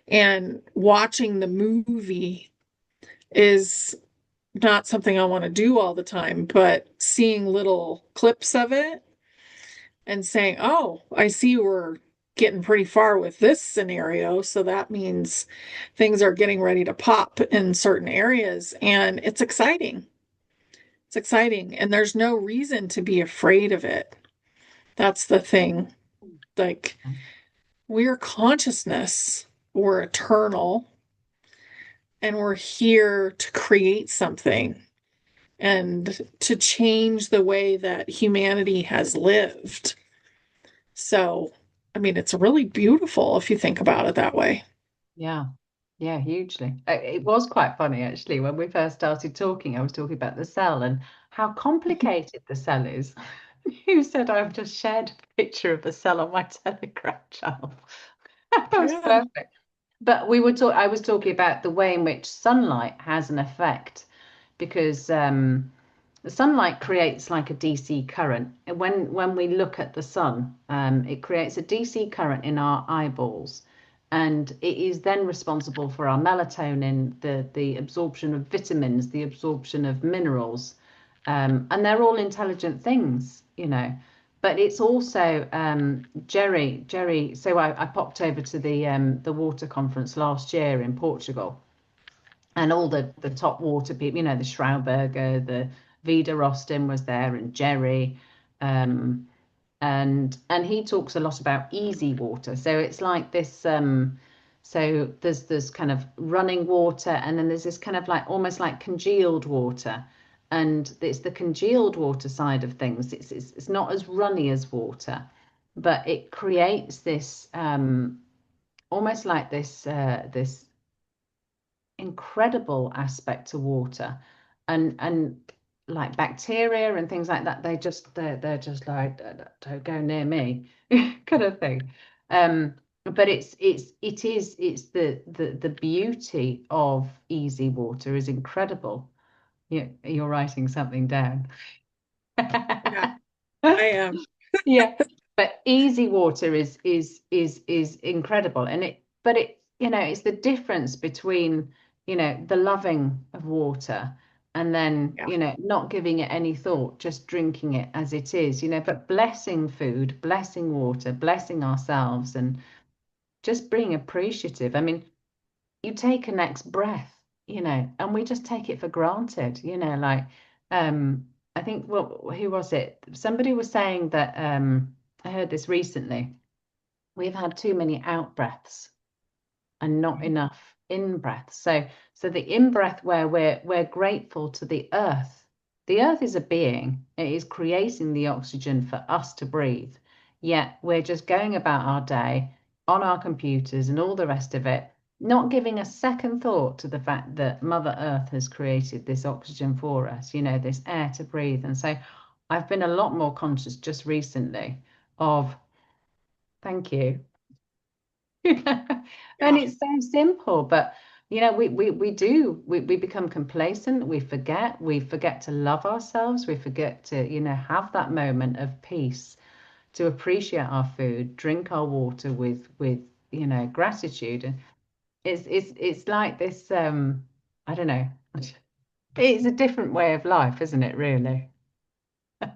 And watching the movie is not something I want to do all the time, but seeing little clips of it and saying, oh, I see we're getting pretty far with this scenario. So that means things are getting ready to pop in certain areas. And it's exciting. It's exciting. And there's no reason to be afraid of it. That's the thing. Like, we're consciousness, we're eternal, and we're here to create something and to change the way that humanity has lived. So, I mean, it's really beautiful if you think about it that way. yeah. Yeah, hugely. It was quite funny actually when we first started talking. I was talking about the cell and how complicated the cell is. You said I've just shared a picture of the cell on my Telegram channel. That was Yeah. perfect. But I was talking about the way in which sunlight has an effect because the sunlight creates like a DC current. And when we look at the sun, it creates a DC current in our eyeballs, and it is then responsible for our melatonin, the absorption of vitamins, the absorption of minerals, and they're all intelligent things, you know. But it's also Jerry. So I popped over to the water conference last year in Portugal, and all the top water people, you know, the Schrauberger, the Vida Rostin was there, and Jerry, um, and he talks a lot about easy water. So it's like this. So there's kind of running water, and then there's this kind of like almost like congealed water, and it's the congealed water side of things. It's not as runny as water, but it creates this almost like this incredible aspect to water, and like bacteria and things like that, they're just like don't go near me kind of thing. But it's the beauty of easy water is incredible. You're writing something down. Yeah, I am. Yeah, but easy water is incredible, and it it's the difference between the loving of water and then Yeah. not giving it any thought, just drinking it as it is, but blessing food, blessing water, blessing ourselves, and just being appreciative. I mean, you take a next breath, and we just take it for granted, like I think who was it? Somebody was saying that I heard this recently we've had too many out breaths and not enough in breath. So the in breath where we're grateful to the earth. The earth is a being. It is creating the oxygen for us to breathe. Yet we're just going about our day on our computers and all the rest of it, not giving a second thought to the fact that Mother Earth has created this oxygen for us, this air to breathe. And so I've been a lot more conscious just recently of, thank you. And Yeah. it's so simple, but we become complacent, we forget to love ourselves, we forget to, have that moment of peace, to appreciate our food, drink our water with gratitude. And it's like this, I don't know. It's a different way of life, isn't it, really?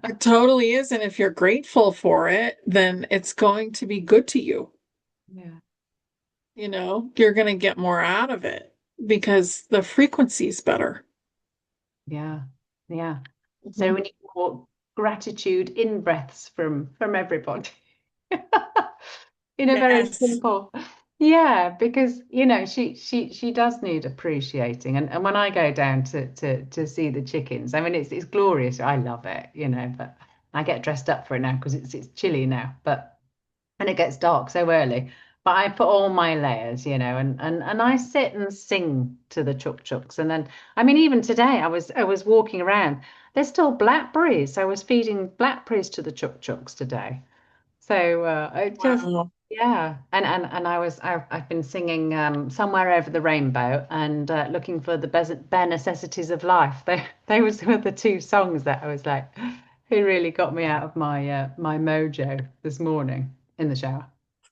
It totally is. And if you're grateful for it, then it's going to be good to you. Yeah. You're going to get more out of it because the frequency's better. Yeah. Yeah. So Mhm. we need more gratitude in breaths from everybody. In a very Yes. simple, yeah, because she does need appreciating. And when I go down to see the chickens, I mean it's glorious. I love it, but I get dressed up for it now because it's chilly now, but and it gets dark so early. But I put all my layers, and I sit and sing to the chuk chuks. And then, I mean, even today I was walking around. There's still blackberries. I was feeding blackberries to the chuk chuks today. So it just, Wow. yeah. And I've been singing Somewhere Over the Rainbow and looking for the bare necessities of life. They were some of the two songs that I was like, who really got me out of my mojo this morning in the shower.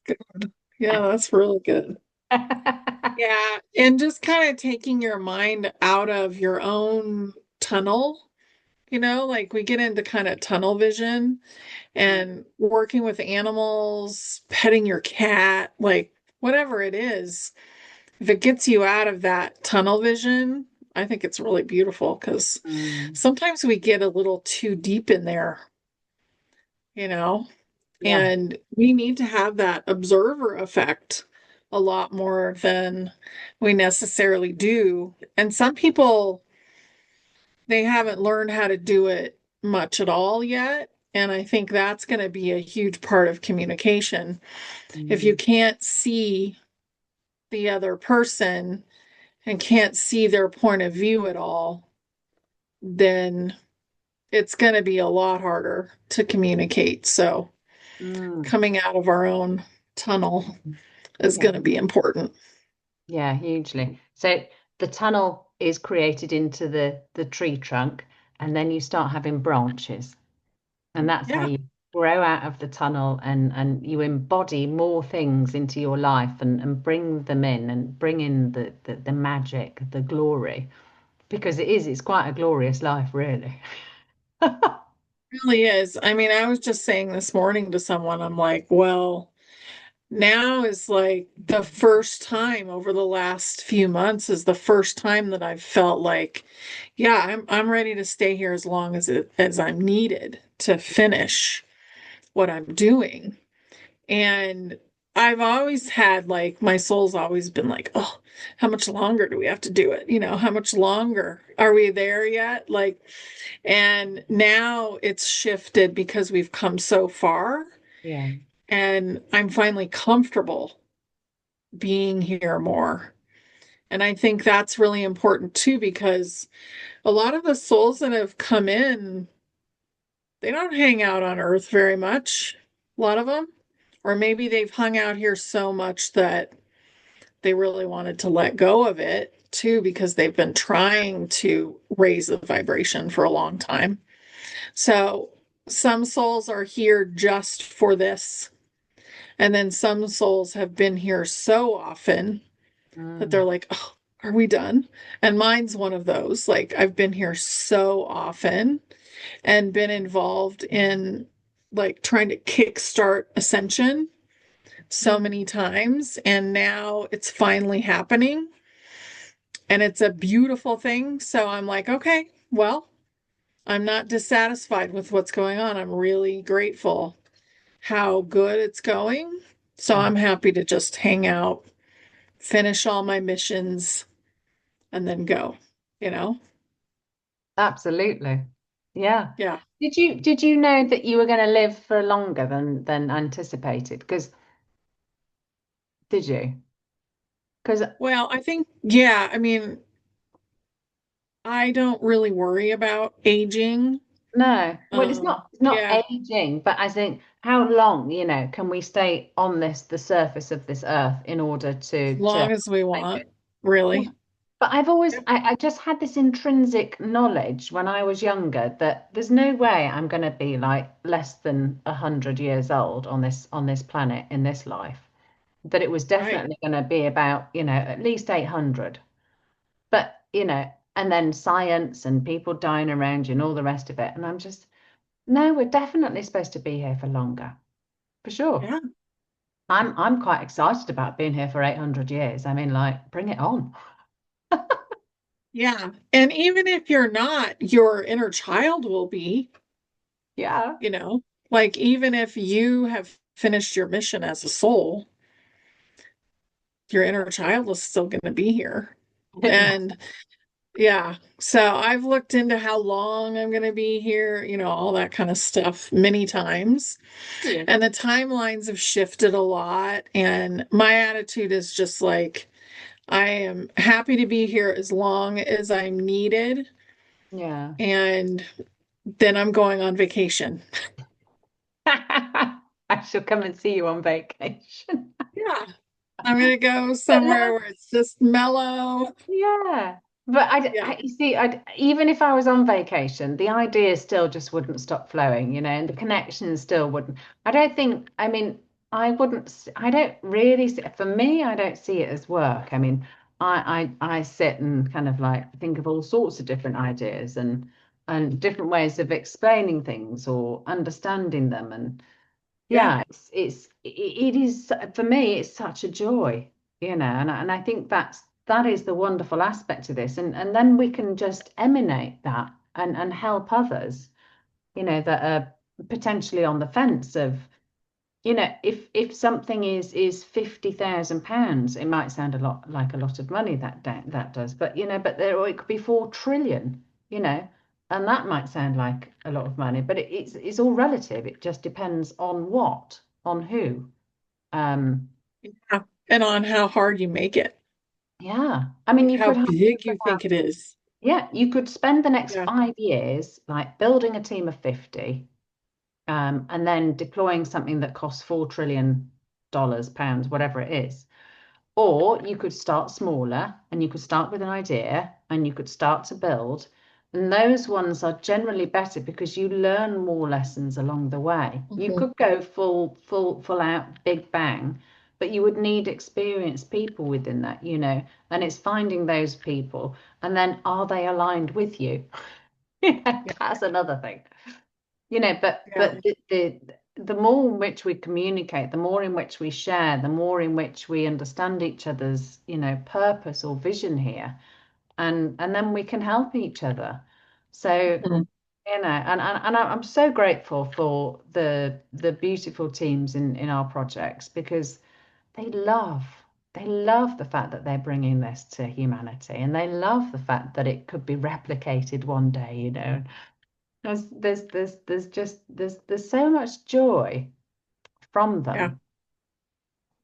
Good. Yeah, that's really good. Yeah. And just kind of taking your mind out of your own tunnel, like we get into kind of tunnel vision and working with animals, petting your cat, like whatever it is. If it gets you out of that tunnel vision, I think it's really beautiful because Mm, sometimes we get a little too deep in there, you know, yeah. and we need to have that observer effect a lot more than we necessarily do. And some people, they haven't learned how to do it much at all yet. And I think that's going to be a huge part of communication. If you Mm, can't see the other person and can't see their point of view at all, then it's going to be a lot harder to communicate. So, mm, coming out of our own tunnel is yeah. going to be important. Yeah, hugely. So the tunnel is created into the tree trunk, and then you start having branches. And that's how Yeah, you grow out of the tunnel and you embody more things into your life and bring them in and bring in the magic, the glory. Because it's quite a glorious life, really. it really is. I mean, I was just saying this morning to someone, I'm like, well, now is like the first time over the last few months is the first time that I've felt like, yeah, I'm ready to stay here as long as I'm needed to finish what I'm doing. And I've always had like my soul's always been like, oh, how much longer do we have to do it? How much longer? Are we there yet? Like, and now it's shifted because we've come so far Yeah. and I'm finally comfortable being here more. And I think that's really important too, because a lot of the souls that have come in, they don't hang out on Earth very much, a lot of them. Or maybe they've hung out here so much that they really wanted to let go of it too, because they've been trying to raise the vibration for a long time. So some souls are here just for this. And then some souls have been here so often that they're Mm, like, oh, are we done? And mine's one of those. Like, I've been here so often and been involved in like trying to kickstart ascension so mm, many times. And now it's finally happening. And it's a beautiful thing. So I'm like, okay, well, I'm not dissatisfied with what's going on. I'm really grateful how good it's going. So Yeah, I'm happy to just hang out, finish all my missions, and then go, you know? absolutely. Yeah. Yeah. Did you know that you were going to live for longer than anticipated? Because did you? Because Well, I think, yeah, I mean, I don't really worry about aging. no, well, it's not Yeah, aging, but I think how long, can we stay on the surface of this earth in order as to long as we make want, it? Yeah. really. But I've always, Yep. I just had this intrinsic knowledge when I was younger that there's no way I'm going to be like less than 100 years old on this planet in this life. That it was Right. definitely going to be about, at least 800. But, and then science and people dying around you and all the rest of it. And I'm just, no, we're definitely supposed to be here for longer, for sure. Yeah. I'm quite excited about being here for 800 years. I mean, like, bring it on. Yeah. And even if you're not, your inner child will be, Yeah. you know, like even if you have finished your mission as a soul, your inner child is still going to be here. Yeah. And yeah, so I've looked into how long I'm going to be here, all that kind of stuff many times. Yeah. And the timelines have shifted a lot. And my attitude is just like, I am happy to be here as long as I'm needed. Yeah. And then I'm going on vacation. I shall come and see you on vacation. Yeah, I'm going to go But somewhere where it's just mellow. yeah. But Yeah, you see, even if I was on vacation, the ideas still just wouldn't stop flowing, and the connections still wouldn't. I don't think, I mean, I don't really see, for me, I don't see it as work. I mean, I sit and kind of like think of all sorts of different ideas and different ways of explaining things or understanding them. And yeah, yeah, it is for me, it's such a joy, and I think that is the wonderful aspect of this, and then we can just emanate that and help others, that are potentially on the fence of, if something is £50,000, it might sound a lot like a lot of money that does, but but there, or it could be 4 trillion, and that might sound like a lot of money, but it's all relative. It just depends on what, on who. Um, yeah. And on how hard you make it, yeah, I mean, like how big you think it is. you could spend the next Yeah. 5 years like building a team of 50, and then deploying something that costs $4 trillion, pounds, whatever it is. Or you could start smaller and you could start with an idea and you could start to build. And those ones are generally better because you learn more lessons along the way. You Mhm. could go full out big bang, but you would need experienced people within that, and it's finding those people and then are they aligned with you? Yeah. That's another thing. But Yeah. the more in which we communicate, the more in which we share, the more in which we understand each other's, purpose or vision here, and then we can help each other. So, Mhm. and I'm so grateful for the beautiful teams in our projects because they love they love the fact that they're bringing this to humanity, and they love the fact that it could be replicated one day, there's so much joy from Yeah. them,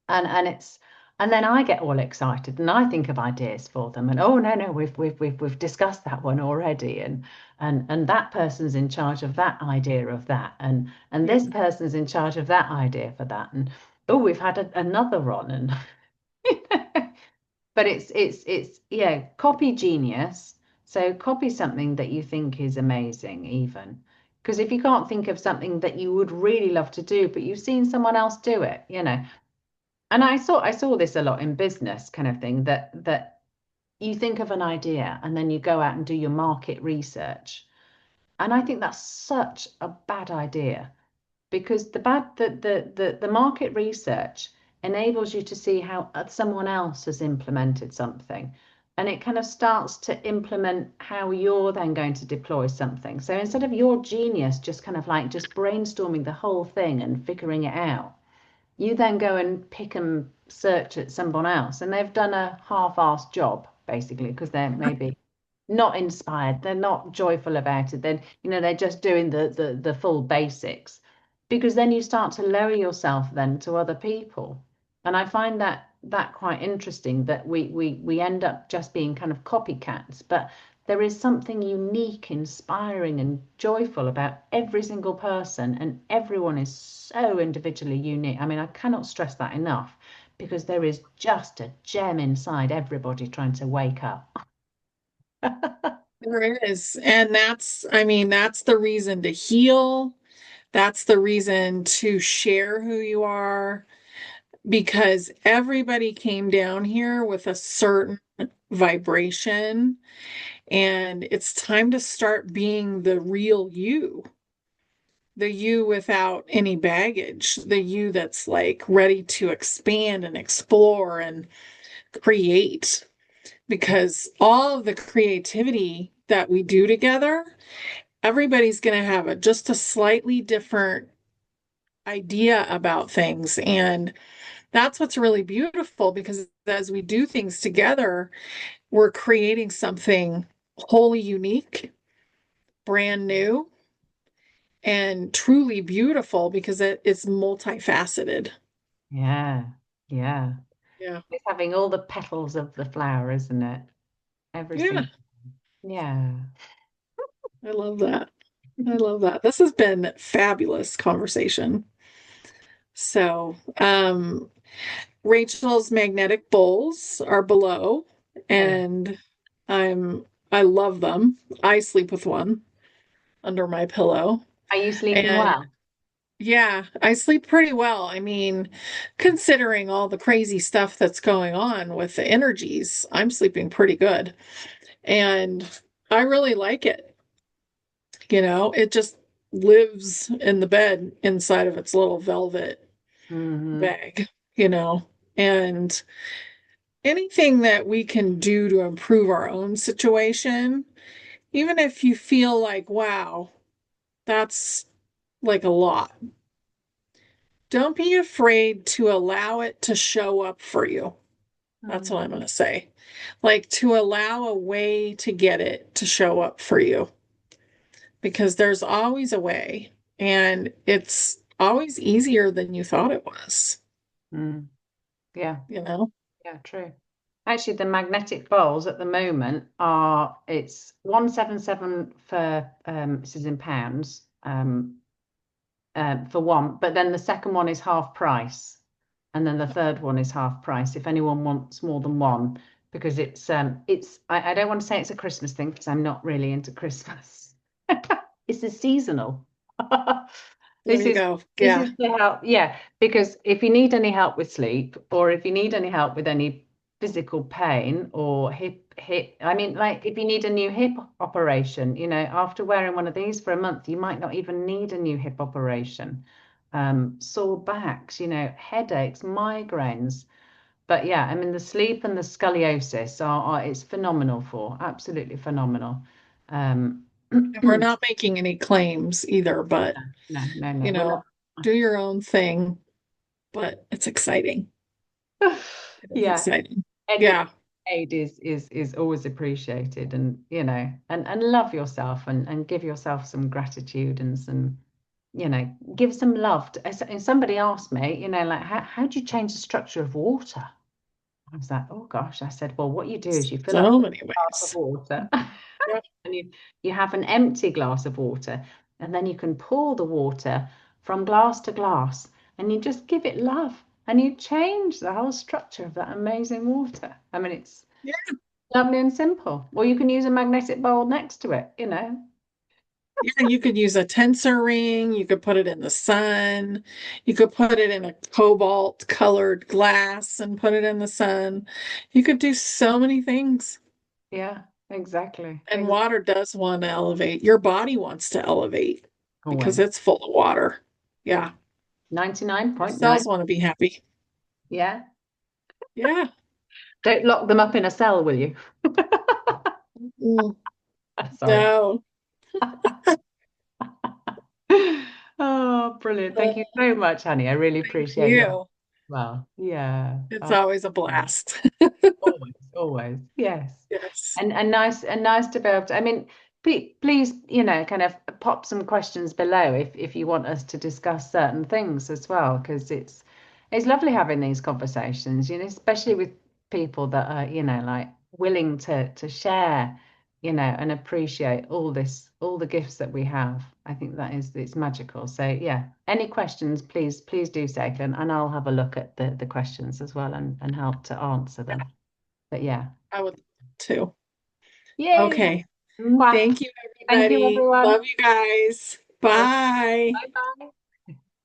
and then I get all excited and I think of ideas for them, and oh no, we've discussed that one already, and that person's in charge of that idea of that, and Yeah. this person's in charge of that idea for that, and oh, we've had another one, and but it's yeah, copy genius. So copy something that you think is amazing, even. Because if you can't think of something that you would really love to do, but you've seen someone else do it, And I saw this a lot in business kind of thing, that you think of an idea and then you go out and do your market research. And I think that's such a bad idea because the market research enables you to see how someone else has implemented something, and it kind of starts to implement how you're then going to deploy something. So instead of your genius just kind of like just brainstorming the whole thing and figuring it out, you then go and pick and search at someone else, and they've done a half-assed job, basically, because they're maybe not inspired, they're not joyful about it. Then, they're just doing the full basics. Because then you start to lower yourself then to other people. And I find that quite interesting that we end up just being kind of copycats, but there is something unique, inspiring, and joyful about every single person, and everyone is so individually unique. I mean, I cannot stress that enough because there is just a gem inside everybody trying to wake up. There is. And I mean, that's the reason to heal. That's the reason to share who you are, because everybody came down here with a certain vibration, and it's time to start being the real you, the you without any baggage, the you that's like ready to expand and explore and create. Because all of the creativity that we do together, everybody's going to have just a slightly different idea about things. And that's what's really beautiful, because as we do things together, we're creating something wholly unique, brand new, and truly beautiful, because it's multifaceted. Yeah, yeah. Yeah. It's having all the petals of the flower, isn't it? Every Yeah. single. Yeah. I love that. I love that. This has been fabulous conversation. So, Rachel's magnetic bowls are below, Oh, and I love them. I sleep with one under my pillow. are you sleeping And well? yeah, I sleep pretty well. I mean, considering all the crazy stuff that's going on with the energies, I'm sleeping pretty good. And I really like it. It just lives in the bed inside of its little velvet Hmm. bag, you know. And anything that we can do to improve our own situation, even if you feel like, wow, that's like a lot, don't be afraid to allow it to show up for you. That's what I'm going to say. Like, to allow a way to get it to show up for you, because there's always a way, and it's always easier than you thought it was, Mm. Yeah, you know? yeah, true. Actually, the magnetic bowls at the moment it's 177 for this is in pounds for one, but then the second one is half price, and then the third one is half price if anyone wants more than one, because it's I don't want to say it's a Christmas thing because I'm not really into Christmas. It's a seasonal. There This you is go. this Yeah. is to help, yeah, because if you need any help with sleep, or if you need any help with any physical pain or hip, I mean, like if you need a new hip operation, after wearing one of these for a month, you might not even need a new hip operation. Sore backs, headaches, migraines. But yeah, I mean, the sleep and the scoliosis it's phenomenal for, absolutely phenomenal. Um, And we're not making any claims either, but, no, no, no, you we're know, not. do your own thing, but it's exciting. It is Yeah, exciting. any Yeah. aid is always appreciated, and and love yourself, and give yourself some gratitude and some, give some love to, and somebody asked me, like, how do you change the structure of water? I was like, oh gosh. I said, well, what you do is you fill up So a many glass of ways. water Yeah. and you have an empty glass of water, and then you can pour the water from glass to glass, and you just give it love, and you change the whole structure of that amazing water. I mean, it's Yeah. lovely and simple. Or you can use a magnetic bowl next to it. Yeah, you could use a tensor ring. You could put it in the sun. You could put it in a cobalt colored glass and put it in the sun. You could do so many things. Yeah, exactly. And water does want to elevate. Your body wants to elevate because Always. it's full of water. Yeah. Your 99.9. cells want to be happy. Yeah. Yeah. Don't lock them up in a cell, will you? Mm, Sorry. no. Oh, brilliant. Thank you Oh, so much, Honey. I really thank appreciate your help. you. Well, yeah. It's always a blast. Always, always. Yes. Yes. And nice to be able to, I mean, please, kind of pop some questions below if you want us to discuss certain things as well, because it's lovely having these conversations, especially with people that are, like willing to share, and appreciate all the gifts that we have. I think that is it's magical. So yeah, any questions, please do say, and I'll have a look at the questions as well and help to answer Yeah, them. But yeah. I would too. Yay. Okay. Mwah. Thank you, Thank you, everybody. everyone. Love you guys. Bye Bye. bye.